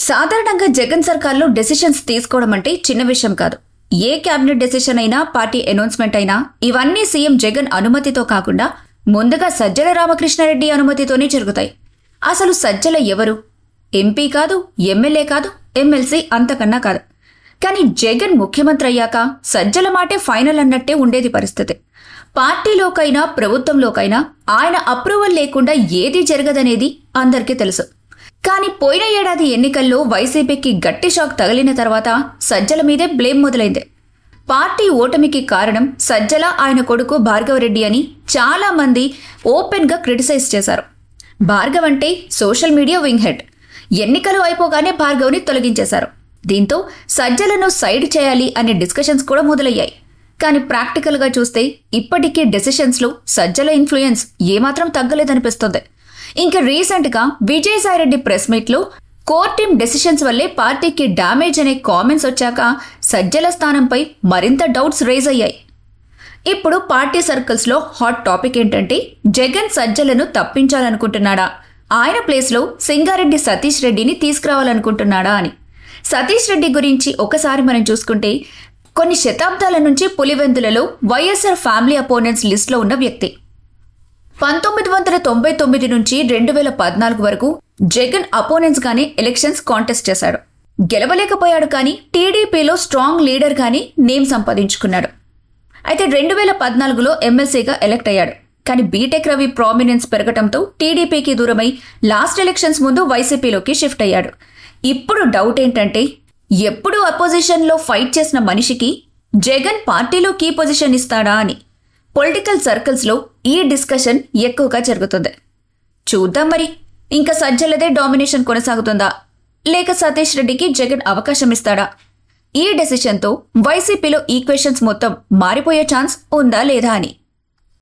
సాధారణంగా జగన్ సర్కార్లో డెసిషన్స్ తీసుకోవడం అంటే చిన్న విషయం కాదు. ఏ క్యాబినెట్ డెసిషన్ అయినా, పార్టీ అనౌన్స్మెంట్ అయినా ఇవన్నీ సీఎం జగన్ అనుమతితో కాకుండా ముందుగా సజ్జల రామకృష్ణారెడ్డి అనుమతితోనే జరుగుతాయి. అసలు సజ్జల ఎవరు? ఎంపీ కాదు, ఎమ్మెల్యే కాదు, ఎమ్మెల్సీ అంతకన్నా కాదు. కానీ జగన్ ముఖ్యమంత్రి అయ్యాక సజ్జల మాటే ఫైనల్ అన్నట్టే ఉండేది పరిస్థితి. పార్టీలోకైనా ప్రభుత్వంలోకైనా ఆయన అప్రూవల్ లేకుండా ఏదీ జరగదనేది అందరికీ తెలుసు. కానీ పోయిన ఏడాది ఎన్నికల్లో వైసీపీకి గట్టి షాక్ తగిలిన తర్వాత సజ్జల మీదే బ్లేమ్ మొదలైంది. పార్టీ ఓటమికి కారణం సజ్జల, ఆయన కొడుకు భార్గవరెడ్డి అని చాలా మంది ఓపెన్గా క్రిటిసైజ్ చేశారు. భార్గవ్ అంటే సోషల్ మీడియా వింగ్ హెడ్. ఎన్నికలు అయిపోగానే భార్గవ్ని తొలగించేశారు. దీంతో సజ్జలను సైడ్ చేయాలి అనే డిస్కషన్స్ కూడా మొదలయ్యాయి. కానీ ప్రాక్టికల్గా చూస్తే ఇప్పటికీ డెసిషన్స్లో సజ్జల ఇన్ఫ్లుయెన్స్ ఏమాత్రం తగ్గలేదనిపిస్తుంది. ఇంకా రీసెంట్గా విజయసాయిరెడ్డి ప్రెస్ మీట్లో కోర్ టీమ్ డెసిషన్స్ వల్లే పార్టీకి డ్యామేజ్ అనే కామెంట్స్ వచ్చాక సజ్జల స్థానంపై మరింత డౌట్స్ రైజ్ అయ్యాయి. ఇప్పుడు పార్టీ సర్కిల్స్లో హాట్ టాపిక్ ఏంటంటే జగన్ సజ్జలను తప్పించాలనుకుంటున్నాడా, ఆయన ప్లేస్లో సింగారెడ్డి సతీష్ రెడ్డిని తీసుకురావాలనుకుంటున్నాడా అని. సతీష్ రెడ్డి గురించి ఒకసారి మనం చూసుకుంటే కొన్ని శతాబ్దాల నుంచి పులివెందులలో వైఎస్ఆర్ ఫ్యామిలీ అపోనెంట్స్ లిస్టులో ఉన్న వ్యక్తి. 1999 నుంచి 2014 వరకు జగన్ అపోనెంట్స్ గానే ఎలక్షన్స్ కాంటెస్ట్ చేశాడు. గెలవలేకపోయాడు, కానీ టీడీపీలో స్ట్రాంగ్ లీడర్ గానీ నేమ్ సంపాదించుకున్నాడు. అయితే 2014లో ఎమ్మెల్సీగా ఎలక్ట్ అయ్యాడు. కానీ బీటెక్ రవి ప్రామినెన్స్ పెరగటంతో టీడీపీకి దూరమై లాస్ట్ ఎలక్షన్స్ ముందు వైసీపీలోకి షిఫ్ట్ అయ్యాడు. ఇప్పుడు డౌట్ ఏంటంటే ఎప్పుడూ అపోజిషన్లో ఫైట్ చేసిన మనిషికి జగన్ పార్టీలో కీ పొజిషన్ ఇస్తాడా అని. పొలిటికల్ సర్కిల్స్లో ఈ డిస్కషన్ ఎక్కువగా జరుగుతుంది. చూద్దాం మరి, ఇంకా సజ్జలదే డామినేషన్ కొనసాగుతుందా, లేక సతీష్ రెడ్డికి జగన్ అవకాశం ఇస్తాడా? ఈ డెసిషన్తో వైసీపీలో ఈక్వేషన్స్ మొత్తం మారిపోయే ఛాన్స్ ఉందా లేదా అని.